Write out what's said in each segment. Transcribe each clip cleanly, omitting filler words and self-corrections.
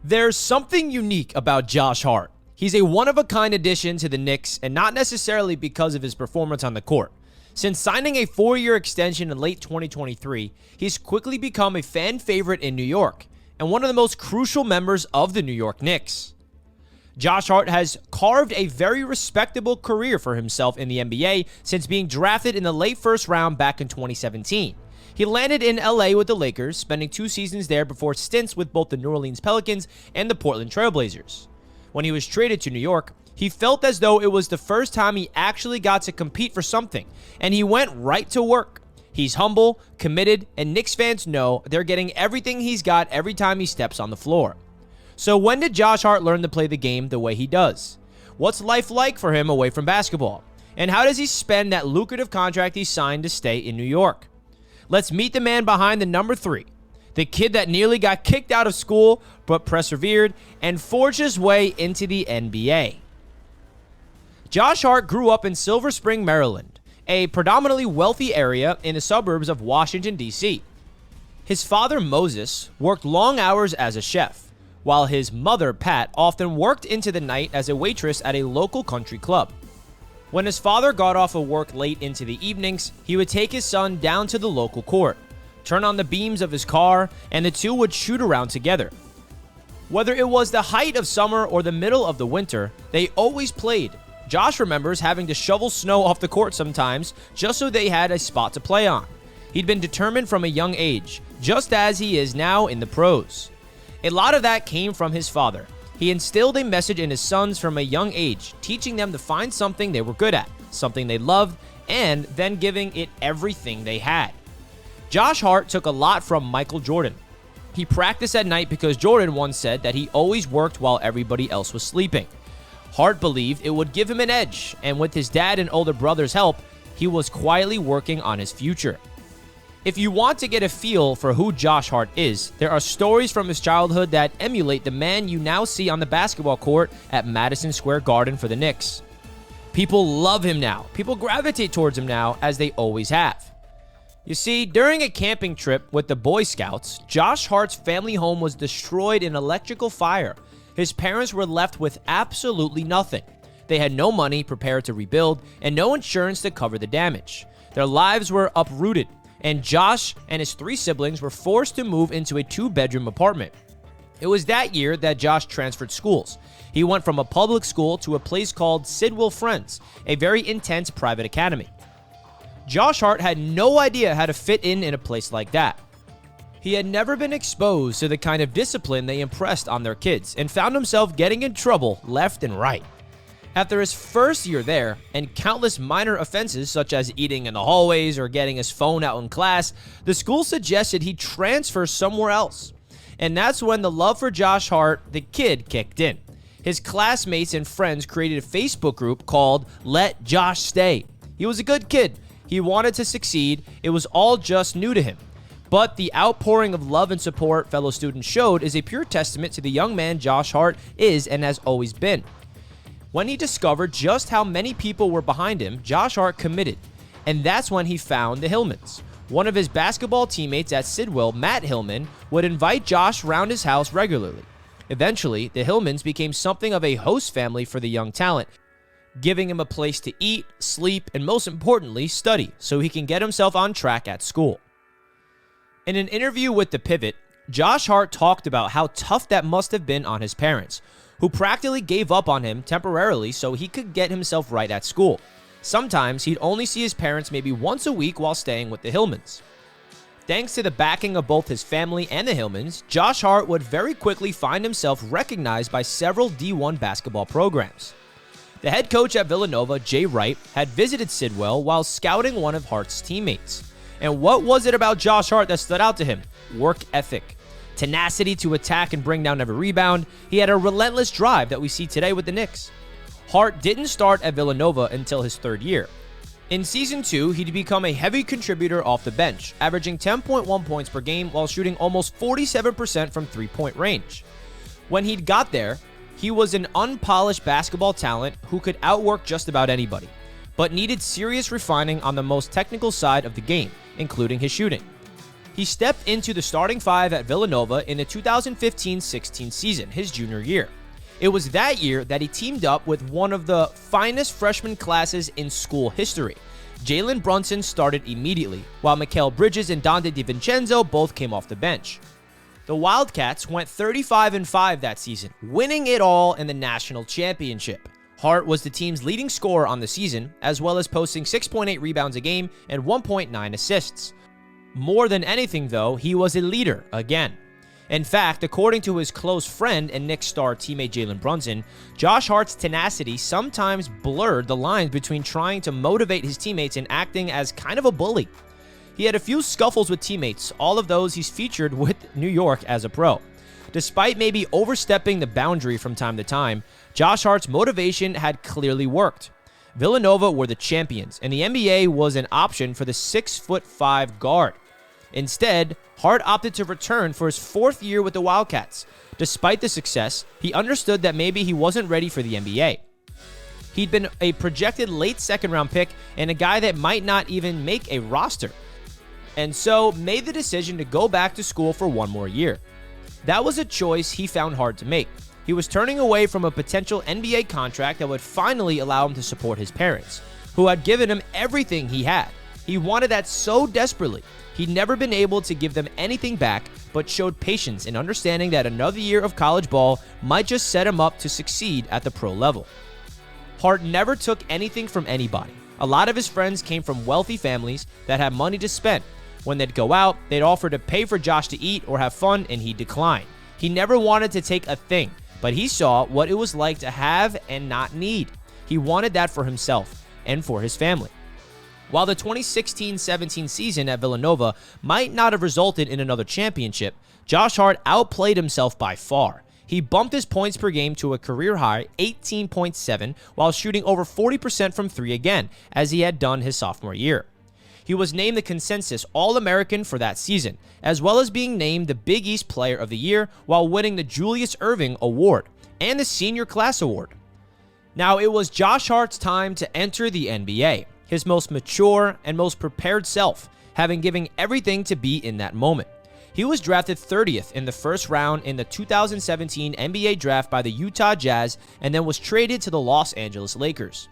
There's something unique about Josh Hart. He's a one-of-a-kind addition to the Knicks, and not necessarily because of his performance on the court. Since signing a 4-year extension in late 2023, he's quickly become a fan favorite in New York, and one of the most crucial members of the New York Knicks. Josh Hart has carved a very respectable career for himself in the NBA since being drafted in the late first round back in 2017. He landed in LA with the Lakers, spending 2 seasons there before stints with both the New Orleans Pelicans and the Portland Trail Blazers. When he was traded to New York, he felt as though it was the first time he actually got to compete for something, and he went right to work. He's humble, committed, and Knicks fans know they're getting everything he's got every time he steps on the floor. So when did Josh Hart learn to play the game the way he does? What's life like for him away from basketball? And how does he spend that lucrative contract he signed to stay in New York? Let's meet the man behind the number 3, the kid that nearly got kicked out of school but persevered and forged his way into the NBA. Josh Hart grew up in Silver Spring, Maryland, a predominantly wealthy area in the suburbs of Washington, D.C. His father, Moses, worked long hours as a chef, while his mother, Pat, often worked into the night as a waitress at a local country club. When his father got off of work late into the evenings, he would take his son down to the local court, turn on the beams of his car, and the two would shoot around together. Whether it was the height of summer or the middle of the winter, they always played. Josh remembers having to shovel snow off the court sometimes just so they had a spot to play on. He'd been determined from a young age, just as he is now in the pros. A lot of that came from his father. He instilled a message in his sons from a young age, teaching them to find something they were good at, something they loved, and then giving it everything they had. Josh Hart took a lot from Michael Jordan. He practiced at night because Jordan once said that he always worked while everybody else was sleeping. Hart believed it would give him an edge, and with his dad and older brother's help, he was quietly working on his future. If you want to get a feel for who Josh Hart is, there are stories from his childhood that emulate the man you now see on the basketball court at Madison Square Garden for the Knicks. People love him now. People gravitate towards him now, as they always have. You see, during a camping trip with the Boy Scouts, Josh Hart's family home was destroyed in electrical fire. His parents were left with absolutely nothing. They had no money prepared to rebuild and no insurance to cover the damage. Their lives were uprooted, and Josh and his 3 siblings were forced to move into a 2-bedroom apartment. It was that year that Josh transferred schools. He went from a public school to a place called Sidwell Friends, a very intense private academy. Josh Hart had no idea how to fit in a place like that. He had never been exposed to the kind of discipline they impressed on their kids and found himself getting in trouble left and right. After his first year there, and countless minor offenses such as eating in the hallways or getting his phone out in class, the school suggested he transfer somewhere else. And that's when the love for Josh Hart, the kid, kicked in. His classmates and friends created a Facebook group called Let Josh Stay. He was a good kid. He wanted to succeed. It was all just new to him. But the outpouring of love and support fellow students showed is a pure testament to the young man Josh Hart is and has always been. When he discovered just how many people were behind him, Josh Hart committed. And that's when he found the Hillmans. One of his basketball teammates at Sidwell, Matt Hillman, would invite Josh around his house regularly. Eventually, the Hillmans became something of a host family for the young talent, giving him a place to eat, sleep, and most importantly, study, so he can get himself on track at school. In an interview with The Pivot, Josh Hart talked about how tough that must have been on his parents, who practically gave up on him temporarily so he could get himself right at school. Sometimes he'd only see his parents maybe once a week while staying with the Hillmans. Thanks to the backing of both his family and the Hillmans, Josh Hart would very quickly find himself recognized by several D1 basketball programs. The head coach at Villanova, Jay Wright, had visited Sidwell while scouting one of Hart's teammates. And what was it about Josh Hart that stood out to him? Work ethic. Tenacity to attack and bring down every rebound. He had a relentless drive that we see today with the Knicks. Hart didn't start at Villanova until his 3rd year. In Season 2, he'd become a heavy contributor off the bench, averaging 10.1 points per game while shooting almost 47% from 3-point range. When he'd got there, he was an unpolished basketball talent who could outwork just about anybody, but needed serious refining on the most technical side of the game, including his shooting. He stepped into the starting five at Villanova in the 2015-16 season, his junior year. It was that year that he teamed up with one of the finest freshman classes in school history. Jalen Brunson started immediately, while Mikal Bridges and Dante DiVincenzo both came off the bench. The Wildcats went 35-5 that season, winning it all in the national championship. Hart was the team's leading scorer on the season, as well as posting 6.8 rebounds a game and 1.9 assists. More than anything, though, he was a leader again. In fact, according to his close friend and Knicks star teammate Jalen Brunson, Josh Hart's tenacity sometimes blurred the lines between trying to motivate his teammates and acting as kind of a bully. He had a few scuffles with teammates, all of those he's featured with New York as a pro. Despite maybe overstepping the boundary from time to time, Josh Hart's motivation had clearly worked. Villanova were the champions, and the NBA was an option for the 6'5" guard. Instead, Hart opted to return for his fourth year with the Wildcats. Despite the success, he understood that maybe he wasn't ready for the NBA. He'd been a projected late second-round pick and a guy that might not even make a roster, and so made the decision to go back to school for one more year. That was a choice he found hard to make. He was turning away from a potential NBA contract that would finally allow him to support his parents, who had given him everything he had. He wanted that so desperately. He'd never been able to give them anything back, but showed patience in understanding that another year of college ball might just set him up to succeed at the pro level. Hart never took anything from anybody. A lot of his friends came from wealthy families that had money to spend. When they'd go out, they'd offer to pay for Josh to eat or have fun, and he'd decline. He never wanted to take a thing, but he saw what it was like to have and not need. He wanted that for himself and for his family. While the 2016-17 season at Villanova might not have resulted in another championship, Josh Hart outplayed himself by far. He bumped his points per game to a career-high 18.7 while shooting over 40% from three again, as he had done his sophomore year. He was named the consensus All-American for that season, as well as being named the Big East Player of the Year while winning the Julius Erving Award and the Senior Class Award. Now, it was Josh Hart's time to enter the NBA, his most mature and most prepared self, having given everything to be in that moment. He was drafted 30th in the first round in the 2017 NBA draft by the Utah Jazz and then was traded to the Los Angeles Lakers.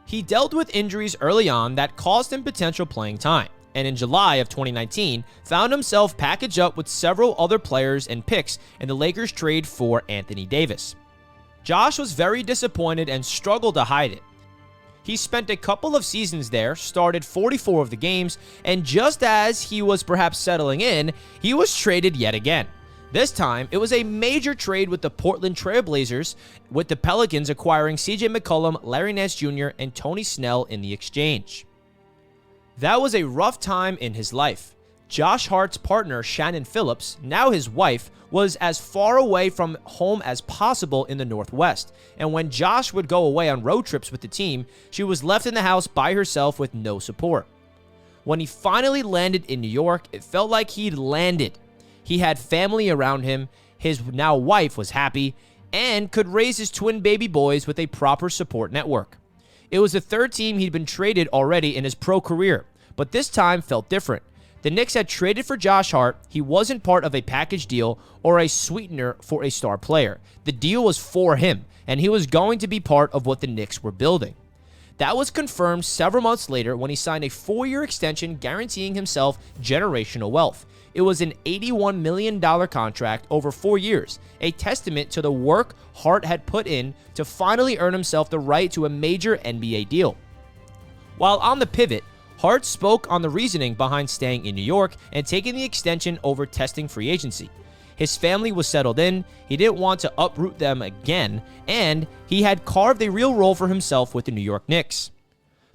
He dealt with injuries early on that caused him potential playing time, and in July of 2019 found himself packaged up with several other players and picks in the Lakers trade for Anthony Davis. Josh was very disappointed and struggled to hide it. He spent a couple of seasons there, started 44 of the games, and just as he was perhaps settling in, he was traded yet again. This time, it was a major trade with the Portland Trail Blazers, with the Pelicans acquiring CJ McCollum, Larry Nance Jr., and Tony Snell in the exchange. That was a rough time in his life. Josh Hart's partner, Shannon Phillips, now his wife, was as far away from home as possible in the Northwest, and when Josh would go away on road trips with the team, she was left in the house by herself with no support. When he finally landed in New York, it felt like he'd landed. He had family around him, his now wife was happy, and could raise his twin baby boys with a proper support network. It was the third team he'd been traded already in his pro career, but this time felt different. The Knicks had traded for Josh Hart. He wasn't part of a package deal or a sweetener for a star player. The deal was for him, and he was going to be part of what the Knicks were building. That was confirmed several months later when he signed a 4-year extension guaranteeing himself generational wealth. It was an $81 million contract over 4 years, a testament to the work Hart had put in to finally earn himself the right to a major NBA deal. While on the pivot, Hart spoke on the reasoning behind staying in New York and taking the extension over testing free agency. His family was settled in, he didn't want to uproot them again, and he had carved a real role for himself with the New York Knicks.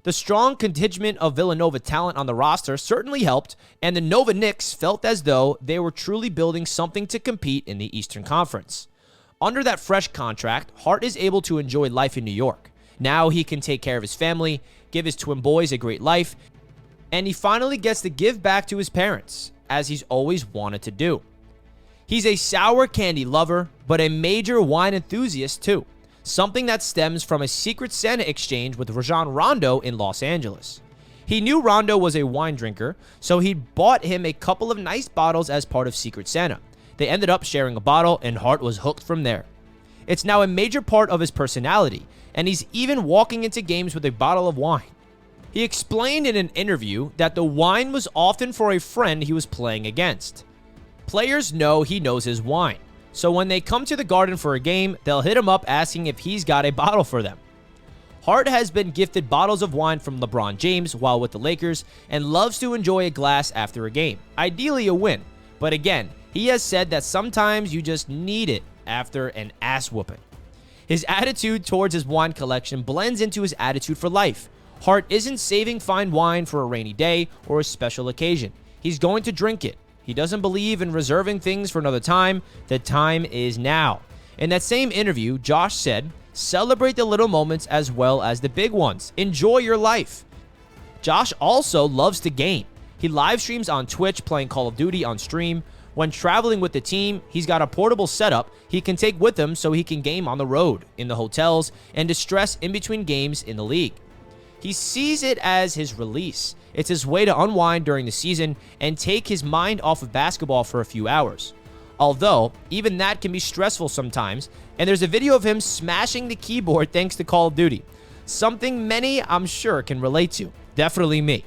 The strong contingent of Villanova talent on the roster certainly helped, and the Nova Knicks felt as though they were truly building something to compete in the Eastern Conference. Under that fresh contract, Hart is able to enjoy life in New York. Now he can take care of his family, give his twin boys a great life, and he finally gets to give back to his parents, as he's always wanted to do. He's a sour candy lover, but a major wine enthusiast too, something that stems from a Secret Santa exchange with Rajon Rondo in Los Angeles. He knew Rondo was a wine drinker, so he bought him a couple of nice bottles as part of Secret Santa. They ended up sharing a bottle, and Hart was hooked from there. It's now a major part of his personality, and he's even walking into games with a bottle of wine. He explained in an interview that the wine was often for a friend he was playing against. Players know he knows his wine, so when they come to the Garden for a game, they'll hit him up asking if he's got a bottle for them. Hart has been gifted bottles of wine from LeBron James while with the Lakers and loves to enjoy a glass after a game, ideally a win. But again, he has said that sometimes you just need it after an ass whooping. His attitude towards his wine collection blends into his attitude for life. Hart isn't saving fine wine for a rainy day or a special occasion. He's going to drink it. He doesn't believe in reserving things for another time. The time is now. In that same interview, Josh said, "Celebrate the little moments as well as the big ones. Enjoy your life." Josh also loves to game. He live streams on Twitch playing Call of Duty on stream. When traveling with the team, he's got a portable setup he can take with him so he can game on the road, in the hotels, and distress in between games in the league. He sees it as his release. It's his way to unwind during the season and take his mind off of basketball for a few hours. Although, even that can be stressful sometimes, and there's a video of him smashing the keyboard thanks to Call of Duty. Something many, I'm sure, can relate to. Definitely me.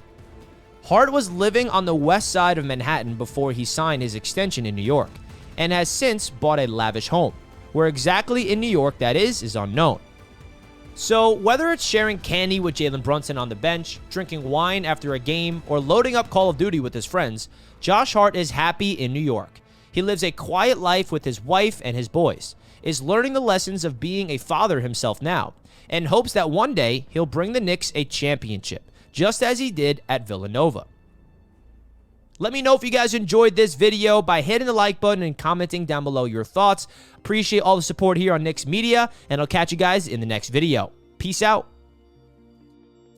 Hart was living on the west side of Manhattan before he signed his extension in New York, and has since bought a lavish home. Where exactly in New York that is unknown. So, whether it's sharing candy with Jalen Brunson on the bench, drinking wine after a game, or loading up Call of Duty with his friends, Josh Hart is happy in New York. He lives a quiet life with his wife and his boys, is learning the lessons of being a father himself now, and hopes that one day he'll bring the Knicks a championship, just as he did at Villanova. Let me know if you guys enjoyed this video by hitting the like button and commenting down below your thoughts. Appreciate all the support here on Knicks Media, and I'll catch you guys in the next video. Peace out.